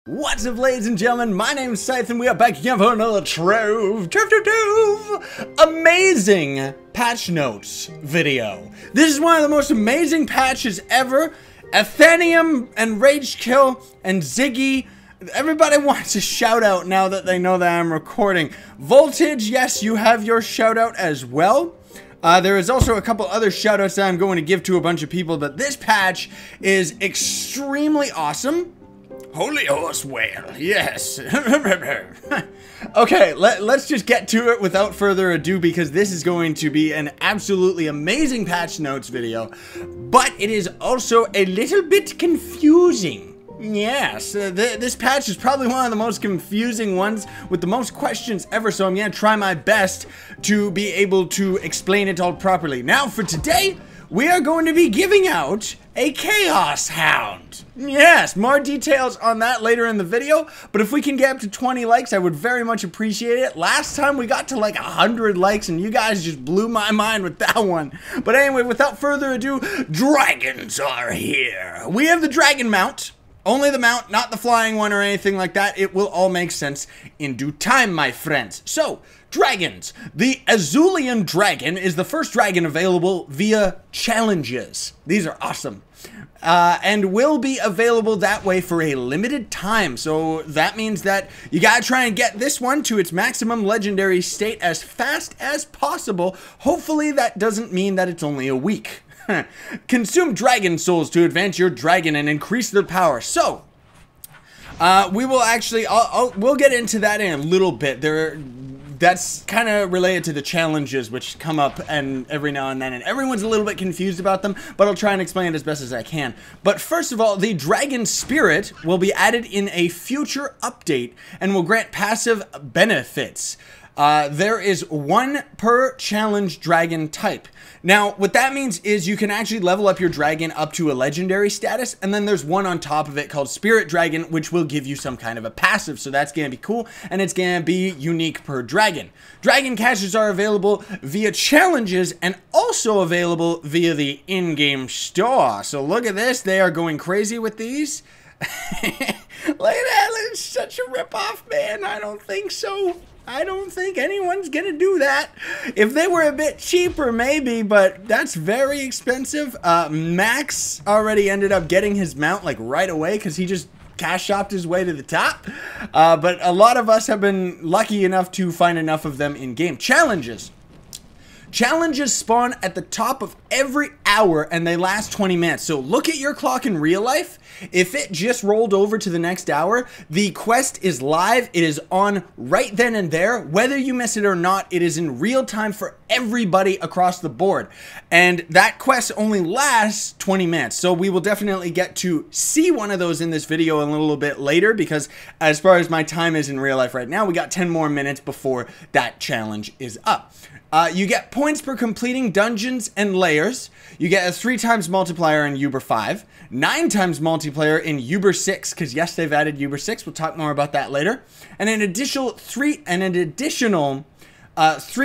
What's up, ladies and gentlemen? My name is Scythe, and we are back again for another Trove amazing patch notes video. This is one of the most amazing patches ever. Athenium and Ragekill and Ziggy. Everybody wants a shout out now that they know that I'm recording. Voltage, yes, you have your shout out as well. There is also a couple other shout outs that I'm going to give to a bunch of people, but this patch is extremely awesome. Holy horse whale, yes. Okay, let's just get to it without further ado, because this is going to be an absolutely amazing patch notes video, but it is also a little bit confusing. Yes, this patch is probably one of the most confusing ones with the most questions ever, so I'm going to try my best to be able to explain it all properly. Now, for today, we are going to be giving out a Chaos Hound. Yes, more details on that later in the video, but if we can get up to 20 likes, I would very much appreciate it. Last time we got to like 100 likes, and you guys just blew my mind with that one. But anyway, without further ado, dragons are here. We have the dragon mount. Only the mount, not the flying one or anything like that. It will all make sense in due time, my friends. So, dragons. The Azulian dragon is the first dragon available via challenges. These are awesome. And will be available that way for a limited time. So that means that you gotta try and get this one to its maximum legendary state as fast as possible. Hopefully that doesn't mean that it's only a week. Consume dragon souls to advance your dragon and increase their power. So, we will actually, we'll get into that in a little bit. That's kind of related to the challenges which come up and every now and then, and everyone's a little bit confused about them, but I'll try and explain it as best as I can. But first of all, the dragon spirit will be added in a future update and will grant passive benefits. There is one per challenge dragon type. Now, what that means is you can actually level up your dragon up to a legendary status, and then there's one on top of it called Spirit Dragon, which will give you some kind of a passive, so that's going to be cool, and it's going to be unique per dragon. Dragon caches are available via challenges and also available via the in-game store. So look at this, they are going crazy with these. Look at that, it's such a ripoff, man. I don't think so. I don't think anyone's gonna do that. If they were a bit cheaper, maybe, but that's very expensive. Max already ended up getting his mount like right away because he just cash shopped his way to the top. But a lot of us have been lucky enough to find enough of them in game. Challenges. Challenges spawn at the top of every hour and they last 20 minutes. So look at your clock in real life. If it just rolled over to the next hour, the quest is live. It is on right then and there. Whether you miss it or not, it is in real time for everybody across the board. And that quest only lasts 20 minutes. So we will definitely get to see one of those in this video a little bit later, because as far as my time is in real life right now, we got 10 more minutes before that challenge is up. You get points per completing dungeons and layers. You get a 3 times multiplier in Uber 5, 9 times multiplier in Uber 6, because yes, they've added Uber 6. We'll talk more about that later. And an additional 3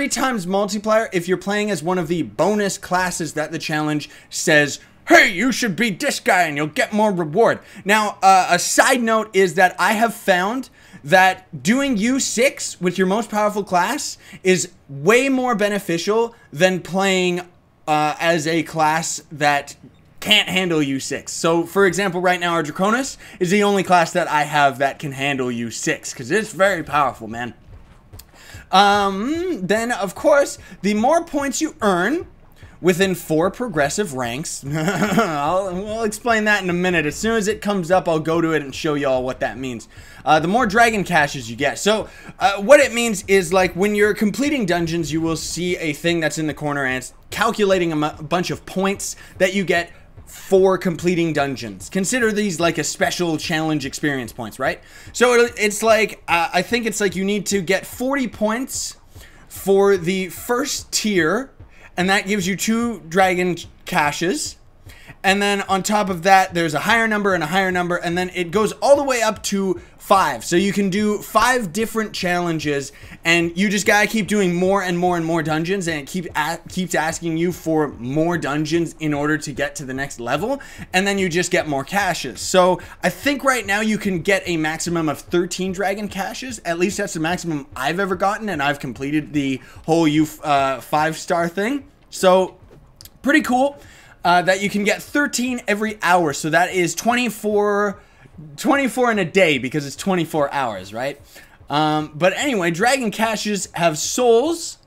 times multiplier if you're playing as one of the bonus classes that the challenge says, hey, you should be this guy and you'll get more reward. Now, a side note is that I have found that doing U6 with your most powerful class is way more beneficial than playing as a class that can't handle U6. So, for example, right now our Draconis is the only class that I have that can handle U6, because it's very powerful, man. Then, of course, the more points you earn within 4 progressive ranks. We'll explain that in a minute. As soon as it comes up, I'll go to it and show you all what that means. The more dragon caches you get. So what it means is, like, when you're completing dungeons, you will see a thing that's in the corner, and it's calculating a bunch of points that you get for completing dungeons. Consider these like a special challenge experience points, right? So it's like, I think it's like you need to get 40 points for the first tier, and that gives you 2 dragon caches. And then on top of that, there's a higher number and a higher number, and then it goes all the way up to 5. So you can do 5 different challenges, and you just gotta keep doing more and more and more dungeons, and it keeps asking you for more dungeons in order to get to the next level, and then you just get more caches. So I think right now you can get a maximum of 13 dragon caches. At least that's the maximum I've ever gotten, and I've completed the whole 5-star thing. So pretty cool that you can get 13 every hour. So that is 24 in a day, because it's 24 hours, right? But anyway, dragon caches have souls,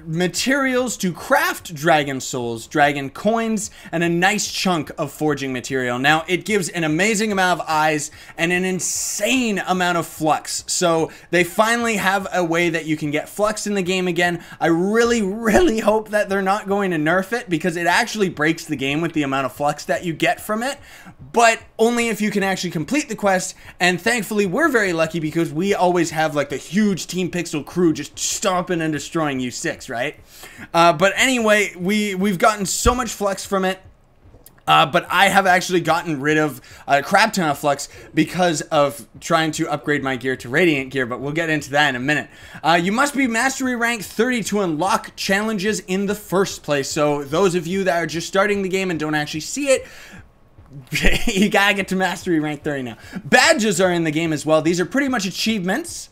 materials to craft dragon souls, dragon coins, and a nice chunk of forging material. Now, it gives an amazing amount of eyes and an insane amount of flux. So they finally have a way that you can get flux in the game again. I really, really hope that they're not going to nerf it, because it actually breaks the game with the amount of flux that you get from it, but only if you can actually complete the quest. And thankfully, we're very lucky, because we always have like the huge Team Pixel crew just stomping and destroying U6, right? But anyway, we've gotten so much flux from it. But I have actually gotten rid of a crap ton of flux because of trying to upgrade my gear to Radiant gear, but we'll get into that in a minute. You must be Mastery Rank 30 to unlock challenges in the first place. So those of you that are just starting the game and don't actually see it, you gotta get to Mastery Rank 30 now. Badges are in the game as well. These are pretty much achievements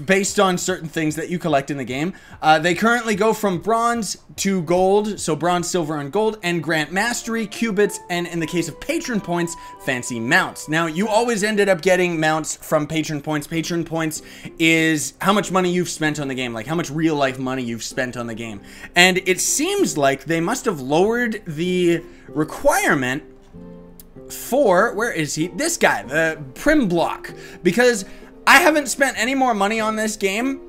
based on certain things that you collect in the game. They currently go from bronze to gold, so bronze, silver, and gold, and grant mastery, cubits, and in the case of patron points, fancy mounts. Now, you always ended up getting mounts from patron points. Patron points is how much money you've spent on the game, like how much real life money you've spent on the game. And it seems like they must have lowered the requirement for, where is he? This guy, the Prim Block, because I haven't spent any more money on this game,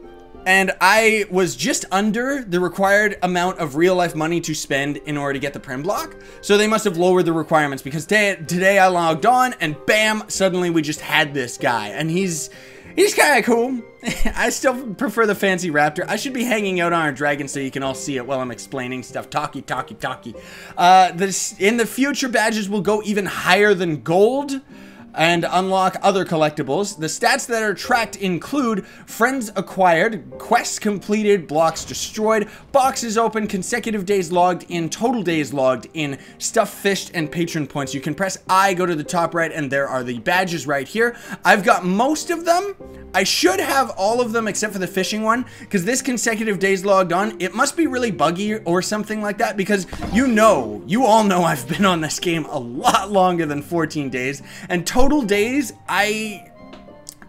and I was just under the required amount of real life money to spend in order to get the Prim Block. So they must have lowered the requirements, because today I logged on and bam, suddenly we just had this guy, and he's kind of cool. I still prefer the fancy raptor. I should be hanging out on our dragon so you can all see it while I'm explaining stuff. Talkie. In the future, badges will go even higher than gold and unlock other collectibles. The stats that are tracked include friends acquired, quests completed, blocks destroyed, boxes opened, consecutive days logged in, total days logged in, stuff fished, and patron points. You can press I, go to the top right, and there are the badges right here. I've got most of them. I should have all of them except for the fishing one, because this consecutive days logged on, it must be really buggy or something like that, because you all know I've been on this game a lot longer than 14 days, and total days, I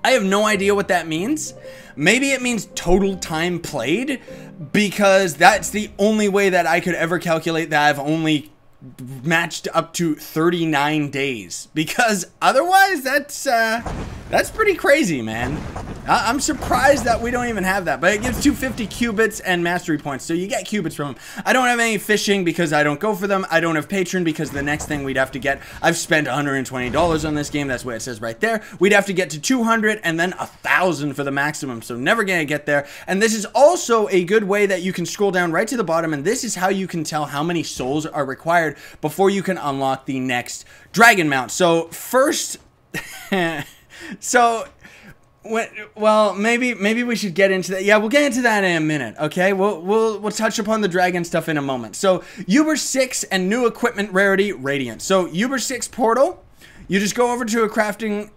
have no idea what that means. Maybe it means total time played, because that's the only way that I could ever calculate that I've only matched up to 39 days, because otherwise that's pretty crazy, man. I'm surprised that we don't even have that, but it gives 250 cubits and mastery points, so you get cubits from them. I don't have any fishing because I don't go for them. I don't have patron because the next thing we'd have to get, I've spent $120 on this game, that's what it says right there. We'd have to get to 200 and then 1,000 for the maximum, so never gonna get there. And this is also a good way that you can scroll down right to the bottom, and this is how you can tell how many souls are required before you can unlock the next dragon mount. So first, well, maybe we should get into that. Yeah, we'll get into that in a minute, okay? We'll touch upon the dragon stuff in a moment. So, Uber 6 and new equipment rarity, Radiant. So, Uber 6 portal, you just go over to a crafting,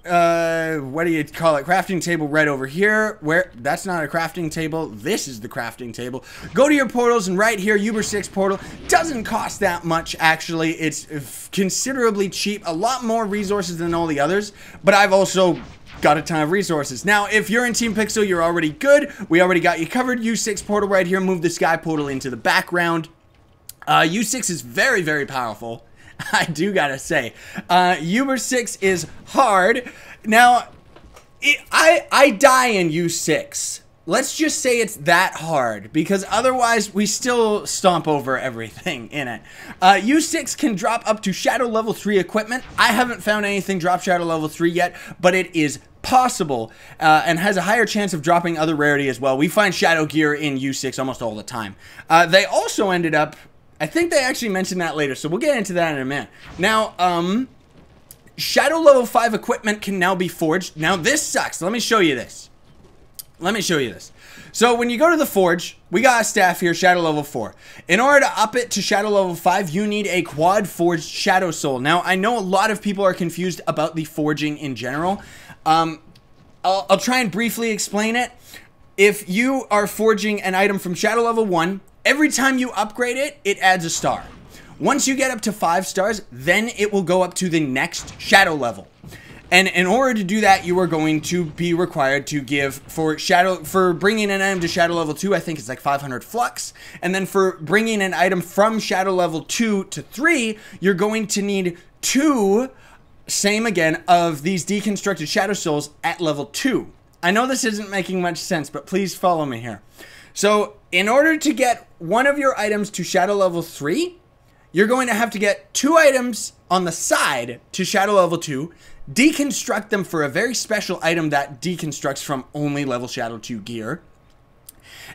what do you call it? Crafting table right over here, where, that's not a crafting table, this is the crafting table. Go to your portals, and right here, Uber 6 portal, doesn't cost that much, actually. It's considerably cheap, a lot more resources than all the others, but I've also got a ton of resources. Now, if you're in Team Pixel, you're already good. We already got you covered. U6 portal right here. Move the sky portal into the background. U6 is very, very powerful. I do gotta say. Uber 6 is hard. Now, I die in U6. Let's just say it's that hard, because otherwise we still stomp over everything in it. U6 can drop up to Shadow Level 3 equipment. I haven't found anything drop Shadow Level 3 yet, but it is possible, and has a higher chance of dropping other rarity as well. We find Shadow Gear in U6 almost all the time. They also ended up I think they actually mentioned that later, so we'll get into that in a minute. Now, Shadow level 5 equipment can now be forged. Now, this sucks. Let me show you this. So, when you go to the forge, we got a staff here, Shadow level 4. In order to up it to Shadow level 5, you need a quad forged Shadow Soul. Now, I know a lot of people are confused about the forging in general. I'll try and briefly explain it. If you are forging an item from Shadow level 1, every time you upgrade it, it adds a star. Once you get up to 5 stars, then it will go up to the next Shadow level. And in order to do that, you are going to be required to give for bringing an item to Shadow level 2, I think it's like 500 flux. And then for bringing an item from Shadow level 2 to 3, you're going to need 2, same again, of these deconstructed Shadow Souls at level 2. I know this isn't making much sense, but please follow me here. So, in order to get one of your items to Shadow level 3, you're going to have to get 2 items on the side to Shadow level 2, deconstruct them for a very special item that deconstructs from only level Shadow 2 gear,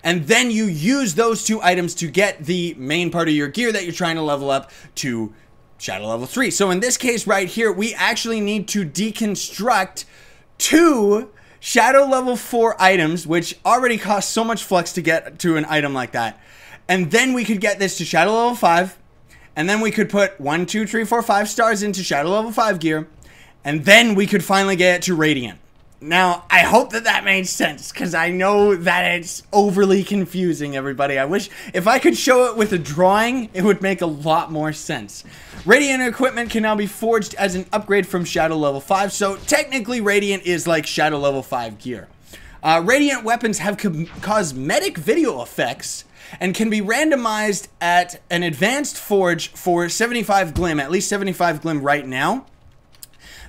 and then you use those 2 items to get the main part of your gear that you're trying to level up to Shadow level 3. So in this case right here, we actually need to deconstruct 2 Shadow level 4 items, which already cost so much flux to get to an item like that. And then we could get this to Shadow level 5, and then we could put 1, 2, 3, 4, 5 stars into Shadow level 5 gear, and then we could finally get it to Radiant. Now, I hope that that made sense, because I know that it's overly confusing, everybody. I wish if I could show it with a drawing, it would make a lot more sense. Radiant equipment can now be forged as an upgrade from Shadow level 5, so technically Radiant is like Shadow level 5 gear. Radiant weapons have cosmetic video effects and can be randomized at an advanced forge for 75 glim, at least 75 glim right now.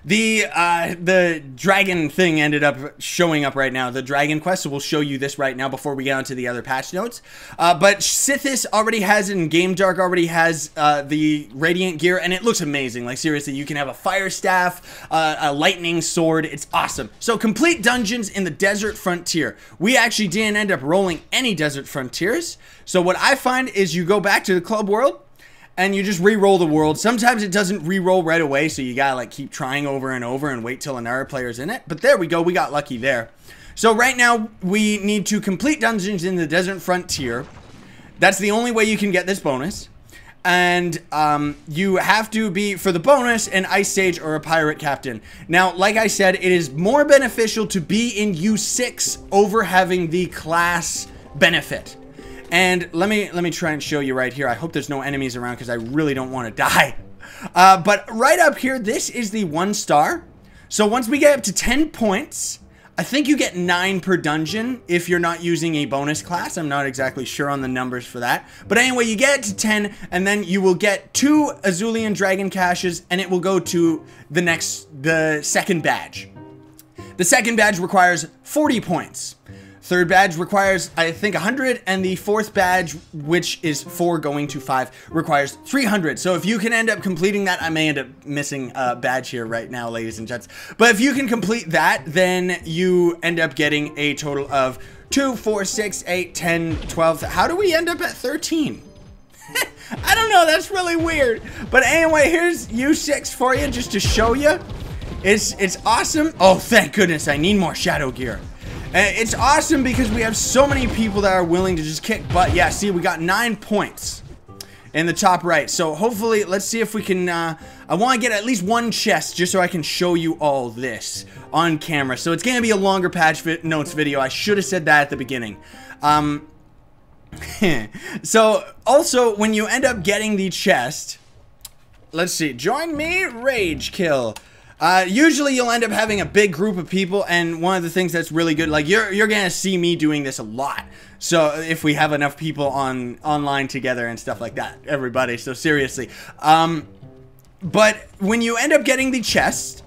The dragon thing ended up showing up right now, the dragon quest, so we'll show you this right now before we get on to the other patch notes. But Scythis already has it, and Game Dark already has the Radiant gear, and it looks amazing. Like, seriously, you can have a fire staff, a lightning sword. It's awesome. So, complete dungeons in the Desert Frontier. We actually didn't end up rolling any Desert Frontiers. So, what I find is you go back to the club world, and you just re-roll the world. Sometimes it doesn't re-roll right away, so you gotta like keep trying over and over and wait till another player's in it. But there we go, we got lucky there. So right now, we need to complete dungeons in the Desert Frontier. That's the only way you can get this bonus. And you have to be, for the bonus, an Ice Sage or a Pirate Captain. Now, like I said, it is more beneficial to be in U6 over having the class benefit. And let me try and show you right here. I hope there's no enemies around because I really don't want to die. But right up here, this is the 1 star. So once we get up to 10 points, I think you get 9 per dungeon if you're not using a bonus class. I'm not exactly sure on the numbers for that. But anyway, you get it to 10, and then you will get 2 Azulian Dragon Caches, and it will go to the second badge. The second badge requires 40 points. Third badge requires, I think, 100, and the 4th badge, which is 4 going to 5, requires 300. So if you can end up completing that, I may end up missing a badge here right now, ladies and gents. But if you can complete that, then you end up getting a total of 2, 4, 6, 8, 10, 12. How do we end up at 13? I don't know, that's really weird. But anyway, here's U6 for you, just to show you. It's awesome. Oh, thank goodness, I need more shadow gear. It's awesome because we have so many people that are willing to just kick butt. Yeah, see, we got 9 points in the top right. So hopefully, let's see if we can, I want to get at least 1 chest just so I can show you all this on camera. So it's going to be a longer patch notes video. I should have said that at the beginning. So also, when you end up getting the chest, let's see, join me, rage kill. Usually you'll end up having a big group of people, and one of the things that's really good, like you're gonna see me doing this a lot. So if we have enough people online together and stuff like that, everybody. So seriously, but when you end up getting the chest,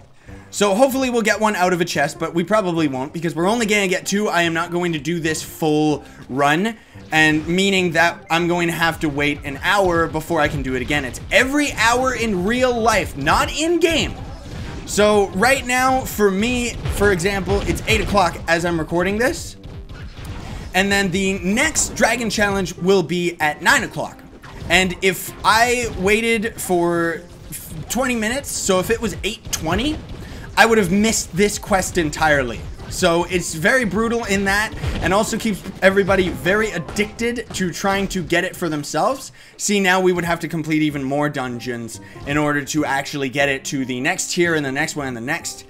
so hopefully we'll get 1 out of a chest, but we probably won't because we're only gonna get 2. I am not going to do this full run, and meaning that I'm going to have to wait an hour before I can do it again. It's every hour in real life, not in game. So right now, for me, for example, it's 8 o'clock as I'm recording this. And then the next Dragon Challenge will be at 9 o'clock. And if I waited for 20 minutes, so if it was 8:20, I would have missed this quest entirely. So it's very brutal in that, and also keeps everybody very addicted to trying to get it for themselves. See, now we would have to complete even more dungeons in order to actually get it to the next tier and the next one and the next.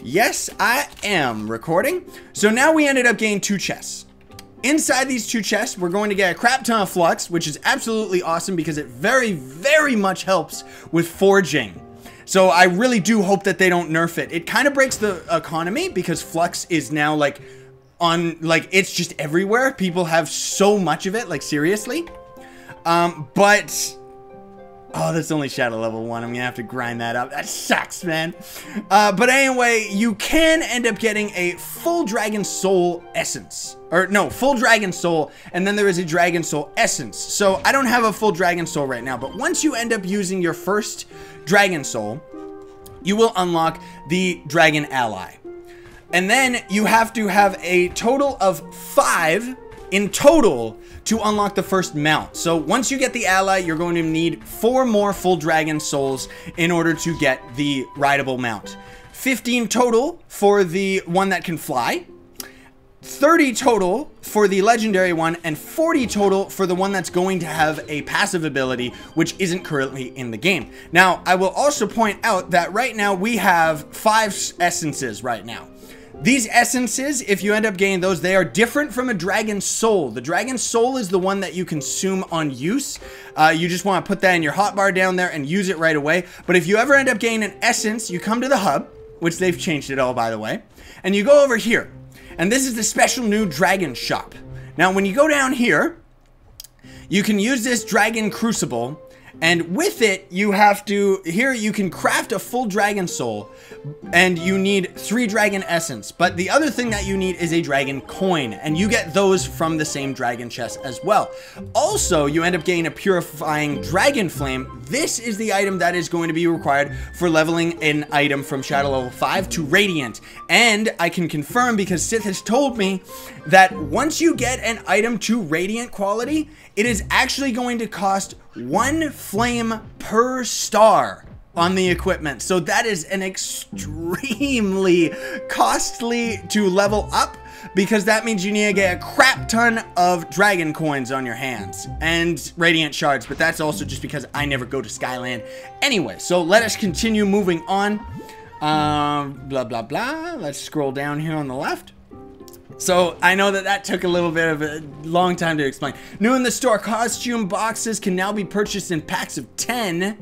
Yes, I am recording. So now we ended up getting 2 chests. Inside these 2 chests, we're going to get a crap ton of flux, which is absolutely awesome because it very, very much helps with forging. So I really do hope that they don't nerf it. It kind of breaks the economy because flux is now like it's just everywhere. People have so much of it, like seriously. But oh, that's only shadow level 1. I'm gonna have to grind that up. That sucks, man. But anyway, you can end up getting a full dragon soul essence. Or no, full dragon soul, and then there is a dragon soul essence. So I don't have a full dragon soul right now, but once you end up using your first dragon soul, you will unlock the dragon ally. And then you have to have a total of 5 in total to unlock the first mount. So once you get the ally, you're going to need 4 more full dragon souls in order to get the rideable mount. 15 total for the one that can fly, 30 total for the legendary one, and 40 total for the one that's going to have a passive ability, which isn't currently in the game. Now, I will also point out that right now we have 5 essences right now. These essences, if you end up getting those, they are different from a dragon soul. The dragon soul is the one that you consume on use. You just want to put that in your hotbar down there and use it right away. But if you ever end up getting an essence, you come to the hub, which they've changed it all, by the way, and you go over here. And this is the special new dragon shop. Now, when you go down here, you can use this dragon crucible, and with it, you have to, here you can craft a full dragon soul, and you need 3 dragon essence. But the other thing that you need is a dragon coin, and you get those from the same dragon chest as well. Also, you end up getting a purifying dragon flame. This is the item that is going to be required for leveling an item from shadow level 5 to radiant. And I can confirm, because Scythe has told me, that once you get an item to radiant quality, it is actually going to cost 1 flame per star on the equipment. So that is an extremely costly to level up, because that means you need to get a crap ton of dragon coins on your hands and radiant shards. But that's also just because I never go to Skyland anyway. So let us continue moving on. Blah, blah, blah. Let's scroll down here on the left. So I know that took a little bit of a long time to explain. New in the store, costume boxes can now be purchased in packs of 10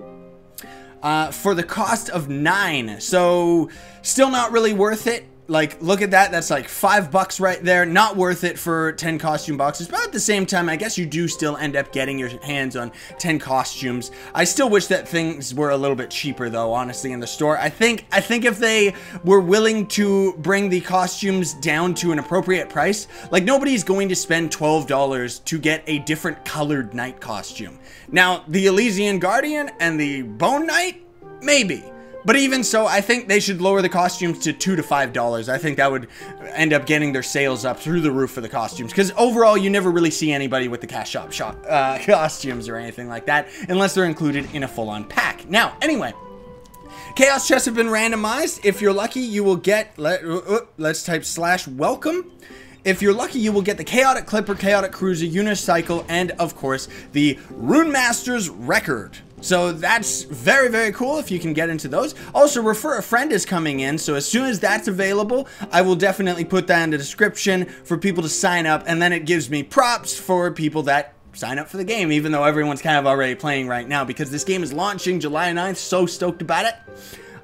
for the cost of 9. So still not really worth it. Like, look at that. That's like $5 right there. Not worth it for 10 costume boxes. But at the same time, I guess you do still end up getting your hands on 10 costumes. I still wish that things were a little bit cheaper, though, honestly, in the store. I think if they were willing to bring the costumes down to an appropriate price, like, nobody's going to spend $12 to get a different colored knight costume. Now, the Elysian Guardian and the Bone Knight, maybe. But even so, I think they should lower the costumes to $2 to $5. I think that would end up getting their sales up through the roof for the costumes. Because overall, you never really see anybody with the cash shop costumes or anything like that, unless they're included in a full-on pack. Now, anyway, chaos chests have been randomized. If you're lucky, you will get, let's type /welcome. If you're lucky, you will get the Chaotic Clipper, Chaotic Cruiser, Unicycle, and of course, the Rune Master's Record. So that's very, very cool if you can get into those. Also, Refer a Friend is coming in, so as soon as that's available, I will definitely put that in the description for people to sign up, and then it gives me props for people that sign up for the game, even though everyone's kind of already playing right now, because this game is launching July 9th, so stoked about it.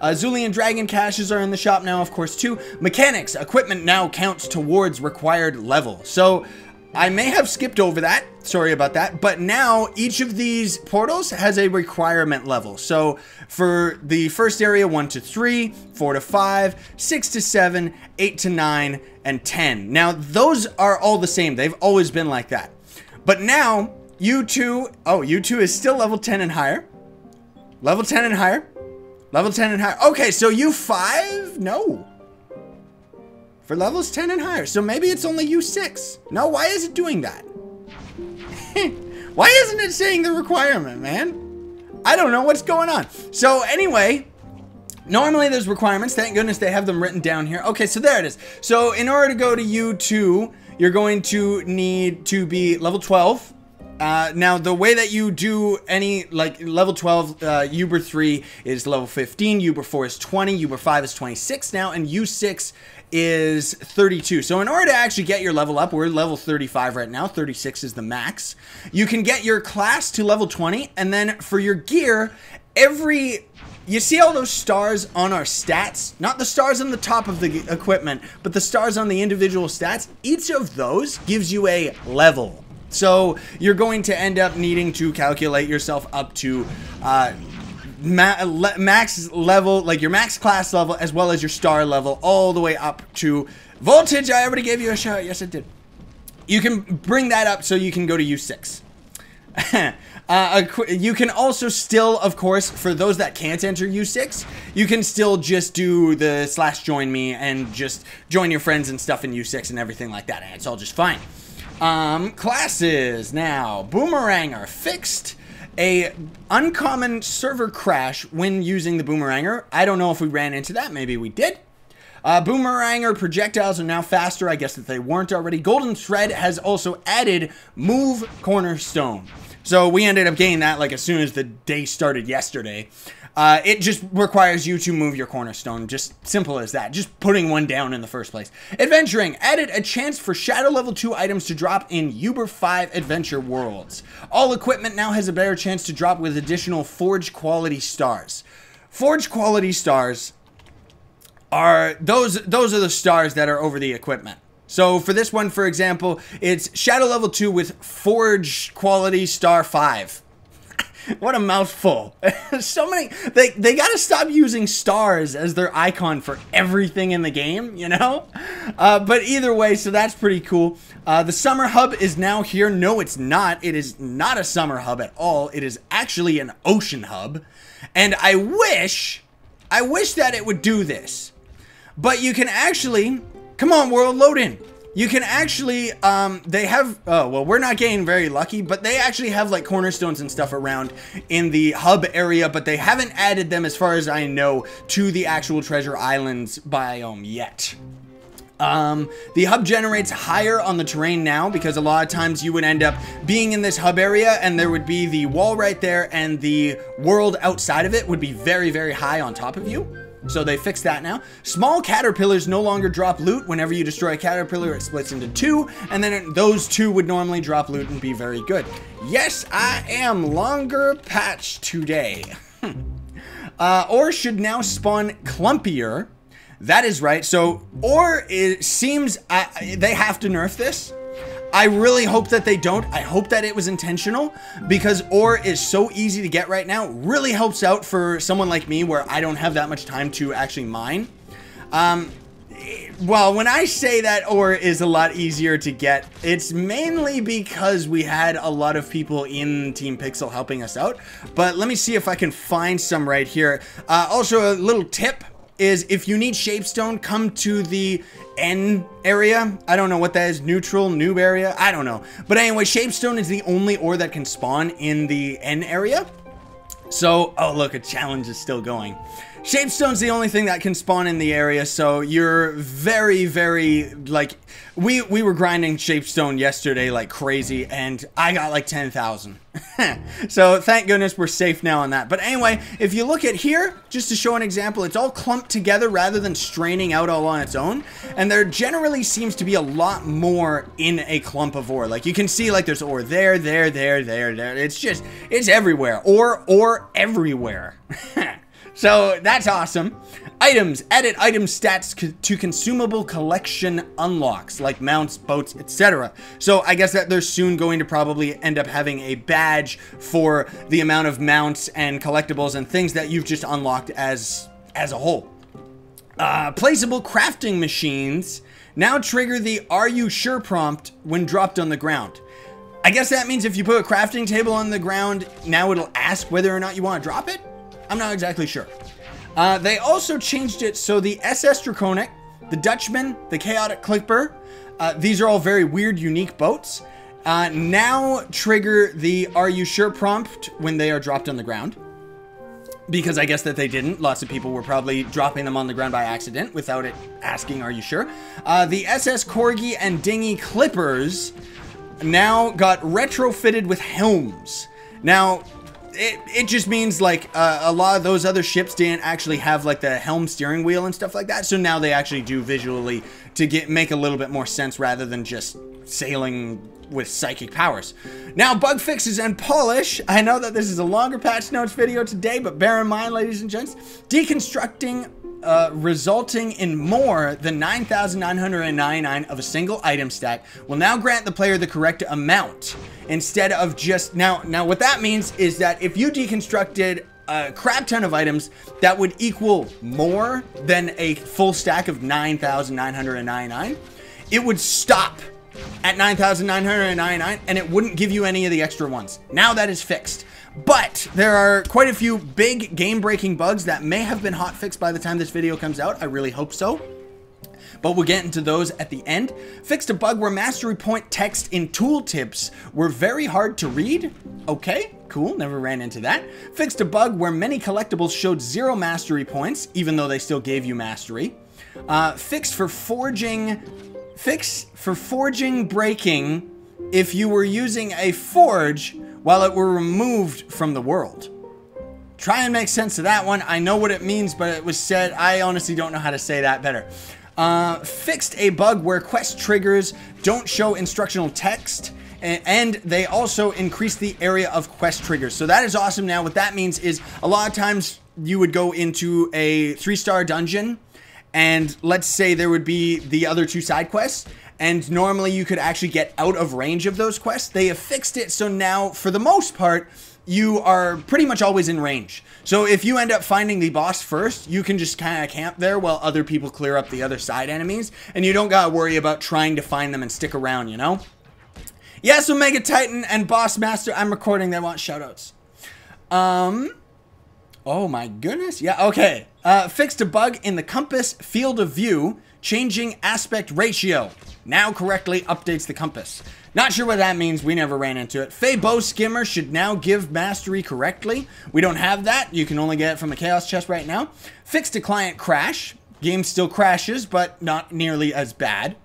Zulian Dragon caches are in the shop now, of course, too. Mechanics, equipment now counts towards required level. So I may have skipped over that, sorry about that, but now each of these portals has a requirement level. So for the first area, 1 to 3, 4 to 5, 6 to 7, 8 to 9, and 10. Now those are all the same, they've always been like that. But now, U2, oh, U2 is still level 10 and higher. Level 10 and higher. Level 10 and higher. Okay, so U5? No. For levels 10 and higher. So maybe it's only U6. No, why is it doing that? Why isn't it saying the requirement, man? I don't know what's going on. So anyway, normally there's requirements. Thank goodness they have them written down here. Okay, so there it is. So in order to go to U2, you're going to need to be level 12. Now, the way that you do any, like, level 12, Uber 3 is level 15, Uber 4 is 20, Uber 5 is 26 now, and U6 is 32. So in order to actually get your level up, we're level 35 right now, 36 is the max. You can get your class to level 20, and then for your gear, you see all those stars on our stats? Not the stars on the top of the equipment, but the stars on the individual stats. Each of those gives you a level. So you're going to end up needing to calculate yourself up to max level, like your max class level, as well as your star level, all the way up to voltage. I already gave you a shout. Yes, I did. You can bring that up so you can go to U6. You can also still, of course, for those that can't enter U6, you can still just do the /join me and just join your friends and stuff in U6 and everything like that, and it's all just fine. Classes now. Boomeranger fixed a uncommon server crash when using the Boomeranger. I don't know if we ran into that. Maybe we did. Boomeranger projectiles are now faster. I guess that they weren't already. Golden Thread has also added Move Cornerstone. So we ended up getting that like as soon as the day started yesterday. It just requires you to move your cornerstone. Just simple as that. Just putting one down in the first place. Adventuring added a chance for Shadow level 2 items to drop in Uber 5 adventure worlds. All equipment now has a better chance to drop with additional Forge quality stars. Forge quality stars are those are the stars that are over the equipment. So for this one, for example, it's Shadow level 2 with Forge quality star 5. What a mouthful. So many, they gotta stop using stars as their icon for everything in the game, you know? But either way, so that's pretty cool. The summer hub is now here. No, it's not. It is not a summer hub at all. It is actually an ocean hub. And I wish that it would do this. But you can actually, come on world, load in. You can actually, they have, oh, well, we're not getting very lucky, but they actually have like cornerstones and stuff around in the hub area, but they haven't added them, as far as I know, to the actual Treasure Islands biome yet. The hub generates higher on the terrain now, because a lot of times you would end up being in this hub area and there would be the wall right there and the world outside of it would be very, very high on top of you. So they fixed that now. Small caterpillars no longer drop loot. Whenever you destroy a caterpillar, it splits into 2, and then those 2 would normally drop loot and be very good. Yes, I am longer patched today. Ore should now spawn clumpier. That is right. So ore seems they have to nerf this. I really hope that they don't. I hope that it was intentional, because ore is so easy to get right now. Really helps out for someone like me where I don't have that much time to actually mine. Well, when I say that ore is a lot easier to get, it's mainly because we had a lot of people in Team Pixel helping us out. But let me see if I can find some right here. Also, a little tip is if you need Shapestone, come to the N area. I don't know what that is. Neutral, noob area. I don't know. But anyway, Shapestone is the only ore that can spawn in the N area. So, oh look, a challenge is still going. Shapestone's the only thing that can spawn in the area, so you're very, very, like, we were grinding Shapestone yesterday like crazy, and I got like 10,000. So thank goodness we're safe now on that. But anyway, if you look at here, just to show an example, it's all clumped together rather than straining out all on its own, and there generally seems to be a lot more in a clump of ore. Like, you can see, like, there's ore there, there, there, there, there. It's just, it's everywhere. Ore everywhere. So that's awesome. Items. Added item stats to consumable collection unlocks, like mounts, boats, etc. So I guess that they're soon going to probably end up having a badge for the amount of mounts and collectibles and things that you've just unlocked as a whole. Placeable crafting machines now trigger the "Are you sure?" prompt when dropped on the ground. I guess that means if you put a crafting table on the ground, now it'll ask whether or not you want to drop it? I'm not exactly sure. They also changed it so the SS Draconic, the Dutchman, the Chaotic Clipper, these are all very weird, unique boats. Now trigger the "Are you sure?" prompt when they are dropped on the ground. Because I guess that they didn't. Lots of people were probably dropping them on the ground by accident without it asking, "Are you sure?" The SS Corgi and Dinghy Clippers now got retrofitted with helms. Now, it just means like a lot of those other ships didn't actually have like the helm steering wheel and stuff like that. So now they actually do visually to make a little bit more sense rather than just sailing with psychic powers. Now, bug fixes and polish. I know that this is a longer patch notes video today, but bear in mind, ladies and gents, deconstructing resulting in more than 9,999 of a single item stack will now grant the player the correct amount instead of just now what that means is that if you deconstructed a crap ton of items that would equal more than a full stack of 9,999, it would stop at 9,999 and it wouldn't give you any of the extra ones. Now that is fixed. But there are quite a few big game-breaking bugs that may have been hotfixed by the time this video comes out. I really hope so. But we'll get into those at the end. Fixed a bug where mastery point text in tooltips were very hard to read. Okay, cool, never ran into that. Fixed a bug where many collectibles showed 0 mastery points, even though they still gave you mastery. Fix for forging breaking if you were using a forge while it were removed from the world. Try and make sense of that one. I know what it means, but it was said, I honestly don't know how to say that better. Fixed a bug where quest triggers don't show instructional text, and they also increased the area of quest triggers. So that is awesome. Now what that means is a lot of times you would go into a 3-star dungeon, and let's say there would be the other 2 side quests, and normally you could actually get out of range of those quests. They have fixed it so now, for the most part, you are pretty much always in range. So if you end up finding the boss first, you can just kind of camp there while other people clear up the other side enemies, and you don't gotta worry about trying to find them and stick around, you know? Yes, Omega Titan and Boss Master, I'm recording, they want shoutouts. Oh my goodness, yeah, okay. Fixed a bug in the compass field of view, changing aspect ratio. Now correctly updates the compass. Not sure what that means, we never ran into it. Fey Bow Skimmer should now give mastery correctly. We don't have that, you can only get it from the Chaos chest right now. Fixed a client crash. Game still crashes, but not nearly as bad.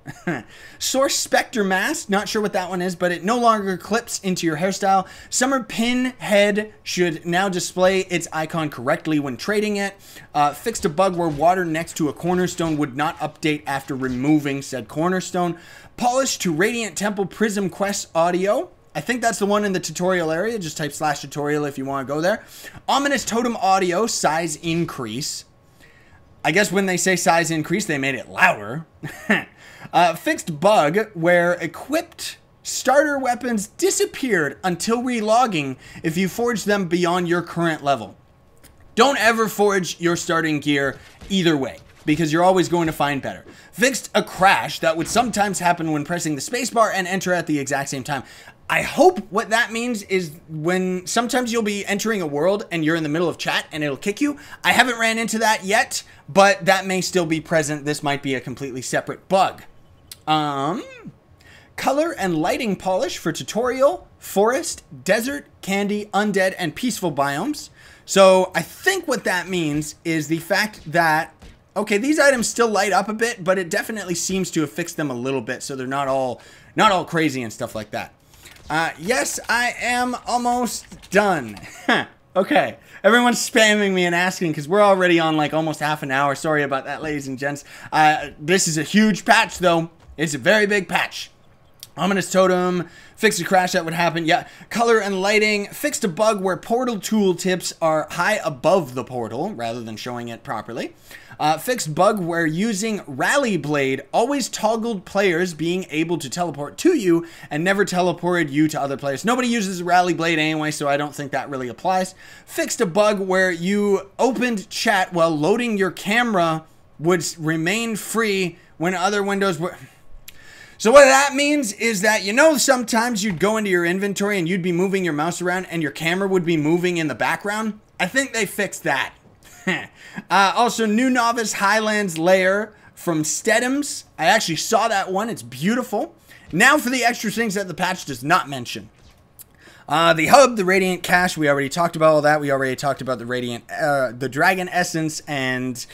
Source Spectre Mask, not sure what that one is, but it no longer clips into your hairstyle. Summer Pin Head should now display its icon correctly when trading it. Fixed a bug where water next to a cornerstone would not update after removing said cornerstone. Polish to Radiant Temple Prism Quest audio. I think that's the one in the tutorial area. Just type /tutorial if you want to go there. Ominous Totem audio, size increase. I guess when they say size increase, they made it louder. Fixed bug where equipped starter weapons disappeared until relogging if you forge them beyond your current level. Don't ever forge your starting gear either way, because you're always going to find better. Fixed a crash that would sometimes happen when pressing the spacebar and enter at the exact same time. I hope what that means is when sometimes you'll be entering a world and you're in the middle of chat and it'll kick you. I haven't ran into that yet, but that may still be present. This might be a completely separate bug. Color and lighting polish for tutorial, forest, desert, candy, undead, and peaceful biomes. So I think what that means is the fact that, okay, these items still light up a bit, but it definitely seems to have fixed them a little bit so they're not all crazy and stuff like that. Yes, I am almost done. Okay, everyone's spamming me and asking because we're already on like almost half an hour. Sorry about that, ladies and gents. This is a huge patch, though. It's a very big patch. Ominous Totem, fixed a crash that would happen. Yeah, color and lighting, fixed a bug where portal tooltips are high above the portal rather than showing it properly. Fixed bug where using Rally Blade always toggled players being able to teleport to you and never teleported you to other players. Nobody uses Rally Blade anyway, so I don't think that really applies. Fixed a bug where you opened chat while loading your camera would remain free when other windows were... So what that means is that, you know, sometimes you'd go into your inventory and you'd be moving your mouse around and your camera would be moving in the background. I think they fixed that. Also, new Novice Highlands layer from Stedham's. I actually saw that one. It's beautiful. Now for the extra things that the patch does not mention. The hub, the Radiant Cache, we already talked about all that. We already talked about the Radiant, the Dragon Essence, and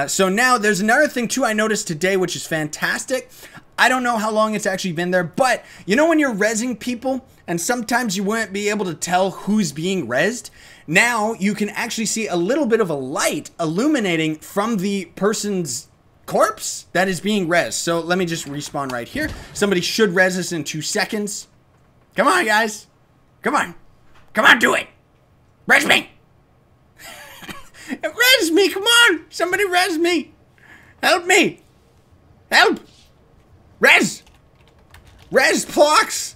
so now there's another thing too I noticed today, which is fantastic. I don't know how long it's actually been there, but you know when you're rezzing people, and sometimes you wouldn't be able to tell who's being rezzed? Now you can actually see a little bit of a light illuminating from the person's corpse that is being rezzed. So let me just respawn right here. Somebody should res us in 2 seconds. Come on, guys. Come on. Come on, do it. Res me. Res me, come on. Somebody res me. Help me. Help. Res. Res Plox.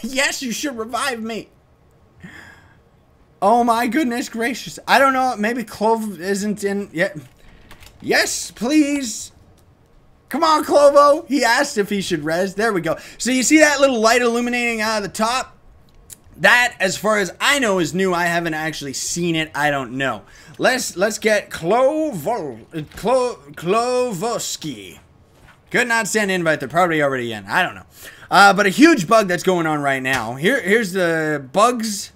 Yes, you should revive me. Oh my goodness gracious. I don't know. Maybe Clove isn't in yet. Yes, please. Come on, Clovo. He asked if he should res. There we go. So you see that little light illuminating out of the top? That, as far as I know, is new. I haven't actually seen it. I don't know. Let's get Klovoski. Could not send invite. They're probably already in. I don't know. But a huge bug that's going on right now. Here's the bugs.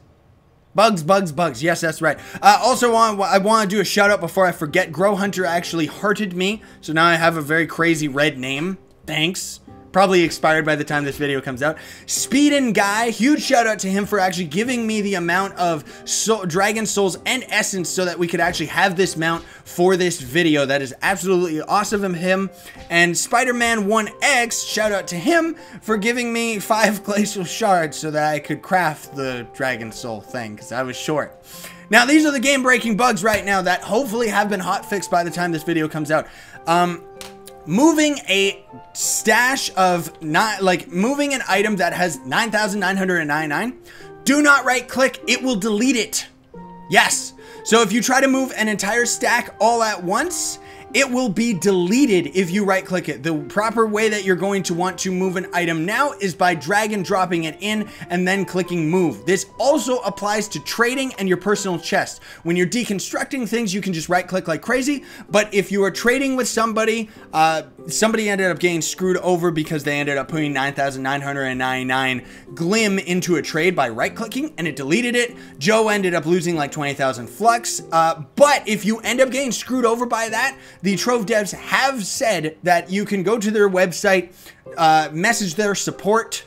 Bugs. Yes, that's right. Also, I want to do a shout out before I forget. Grow Hunter actually hearted me. So now I have a very crazy red name. Thanks. Probably expired by the time this video comes out. Speedin Guy, huge shout out to him for actually giving me the amount of Dragon Souls and Essence so that we could actually have this mount for this video. That is absolutely awesome of him. And Spider-Man 1X, shout out to him for giving me 5 glacial shards so that I could craft the Dragon Soul thing because I was short. Now, these are the game-breaking bugs right now that hopefully have been hotfixed by the time this video comes out. Moving a stash of moving an item that has 9,999, do not right click, it will delete it. Yes. So if you try to move an entire stack all at once, it will be deleted if you right click it. The proper way that you're going to want to move an item now is by drag and dropping it in and then clicking move. This also applies to trading and your personal chest. When you're deconstructing things, you can just right click like crazy. But if you are trading with somebody, somebody ended up getting screwed over because they ended up putting 9,999 glim into a trade by right clicking and it deleted it. Joe ended up losing like 20,000 flux. But if you end up getting screwed over by that, the Trove devs have said that you can go to their website, message their support.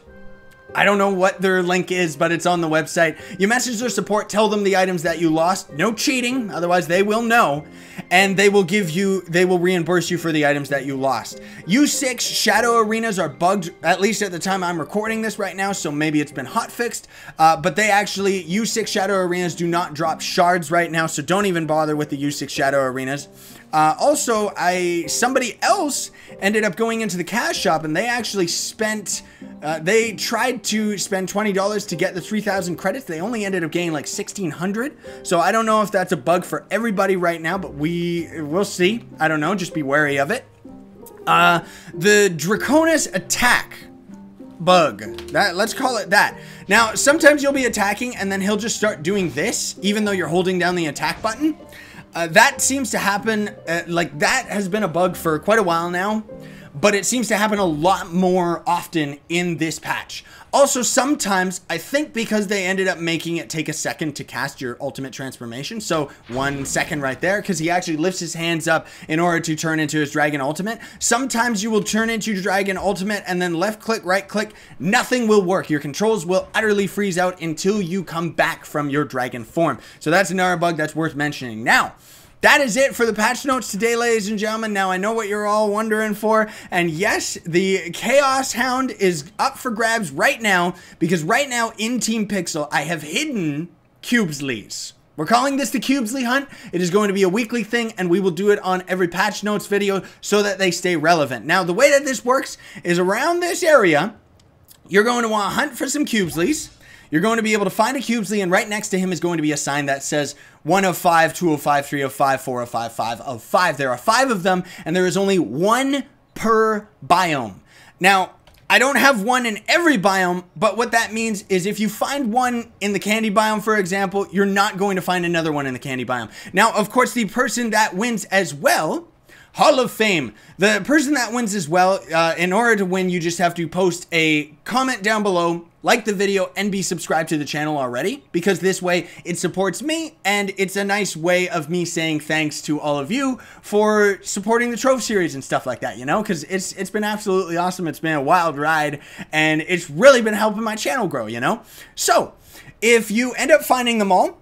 I don't know what their link is, but it's on the website. You message their support, tell them the items that you lost. No cheating, otherwise they will know. And they will reimburse you for the items that you lost. U6 Shadow Arenas are bugged, at least at the time I'm recording this right now, so maybe it's been hotfixed. But they actually, U6 Shadow Arenas do not drop shards right now, so don't even bother with the U6 Shadow Arenas. Also, somebody else ended up going into the cash shop and they actually spent, they tried to spend $20 to get the 3,000 credits. They only ended up getting like 1,600. So I don't know if that's a bug for everybody right now, but we'll see. I don't know. Just be wary of it. The Draconis attack bug. Let's call it that. Now, sometimes you'll be attacking and then he'll just start doing this, even though you're holding down the attack button. That seems to happen, that has been a bug for quite a while now, but it seems to happen a lot more often in this patch. Also, sometimes, I think because they ended up making it take a second to cast your ultimate transformation, so 1 second right there, because he actually lifts his hands up in order to turn into his dragon ultimate. Sometimes you will turn into your dragon ultimate and then left click, right click, nothing will work. Your controls will utterly freeze out until you come back from your dragon form. So that's another bug that's worth mentioning. Now, that is it for the patch notes today, ladies and gentlemen. Now, I know what you're all wondering for, and yes, the Chaos Hound is up for grabs right now, because right now in Team Pixel, I have hidden Cubesleys. We're calling this the Cubesley Hunt. It is going to be a weekly thing, and we will do it on every patch notes video so that they stay relevant. Now, the way that this works is around this area, you're going to want to hunt for some Cubesleys. You're going to be able to find a Cubesley, and right next to him is going to be a sign that says 1 of 5, 2 of 5, 3 of 5, 4 of 5, 5 of 5. There are 5 of them, and there is only 1 per biome. Now, I don't have 1 in every biome, but what that means is if you find 1 in the candy biome, for example, you're not going to find another one in the candy biome. Now, of course, the person that wins as well Hall of Fame. The person that wins as well, in order to win, you just have to post a comment down below, like the video, and be subscribed to the channel already, because this way it supports me, and it's a nice way of me saying thanks to all of you for supporting the Trove series and stuff like that, you know, because it's been absolutely awesome. It's been a wild ride, and it's really been helping my channel grow, you know. So if you end up finding them all,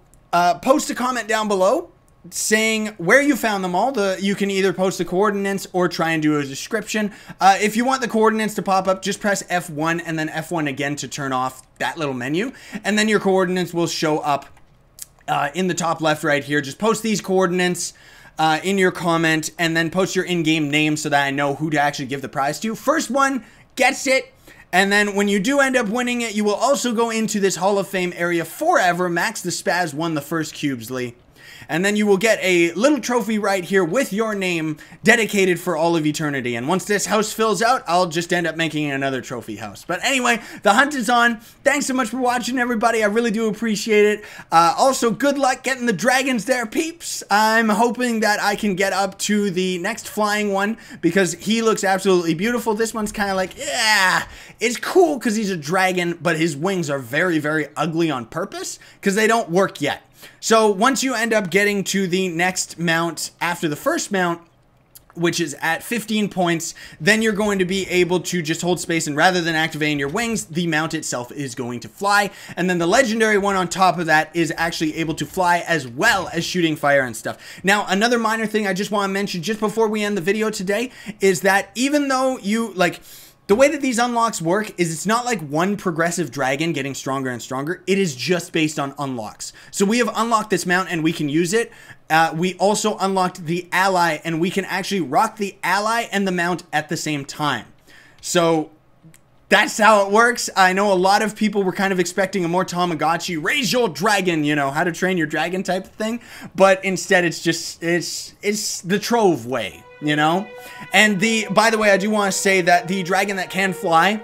post a comment down below saying where you found them all. You can either post the coordinates or try and do a description. If you want the coordinates to pop up, just press F1 and then F1 again to turn off that little menu, and then your coordinates will show up in the top left right here. Just post these coordinates in your comment, and then post your in-game name so that I know who to actually give the prize to. First one gets it. And then when you do end up winning it, you will also go into this Hall of Fame area forever. Max the Spaz won the first cubes, Lee. And then you will get a little trophy right here with your name dedicated for all of eternity. And once this house fills out, I'll just end up making another trophy house. But anyway, the hunt is on. Thanks so much for watching, everybody. I really do appreciate it. Also, good luck getting the dragons there, peeps. I'm hoping that I can get up to the next flying one because he looks absolutely beautiful. This one's kind of like, yeah, it's cool because he's a dragon, but his wings are very, very ugly on purpose because they don't work yet. So once you end up getting to the next mount after the first mount, which is at 15 points, then you're going to be able to just hold space, and rather than activating your wings, the mount itself is going to fly. And then the legendary one on top of that is actually able to fly as well as shooting fire and stuff. Now, another minor thing I just want to mention just before we end the video today is that even though you, like, the way that these unlocks work is it's not like one progressive dragon getting stronger and stronger. It is just based on unlocks. So we have unlocked this mount and we can use it. We also unlocked the ally, and we can actually rock the ally and the mount at the same time. So that's how it works. I know a lot of people were kind of expecting a more Tamagotchi, raise your dragon, you know, how to train your dragon type of thing. But instead it's just, it's the Trove way. You know, and by the way, I do want to say that the dragon that can fly,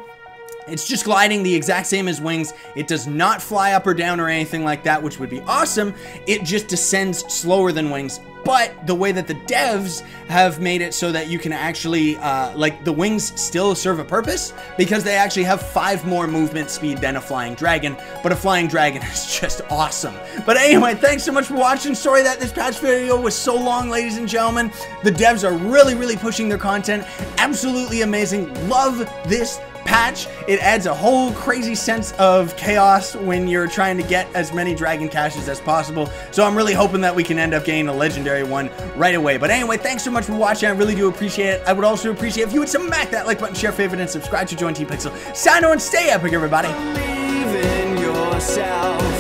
it's just gliding the exact same as wings. It does not fly up or down or anything like that, which would be awesome. It just descends slower than wings. But the way that the devs have made it so that you can actually, like, the wings still serve a purpose because they actually have 5 more movement speed than a flying dragon. But a flying dragon is just awesome. But anyway, thanks so much for watching. Sorry that this patch video was so long, ladies and gentlemen. The devs are really, really pushing their content. Absolutely amazing. Love this patch. It adds a whole crazy sense of chaos when you're trying to get as many dragon caches as possible. So I'm really hoping that we can end up getting a legendary one right away. But anyway, thanks so much for watching. I really do appreciate it. I would also appreciate if you would smack that like button, share, favorite, and subscribe to join Team Pixel. Sign on, stay epic, everybody. Believe in yourself.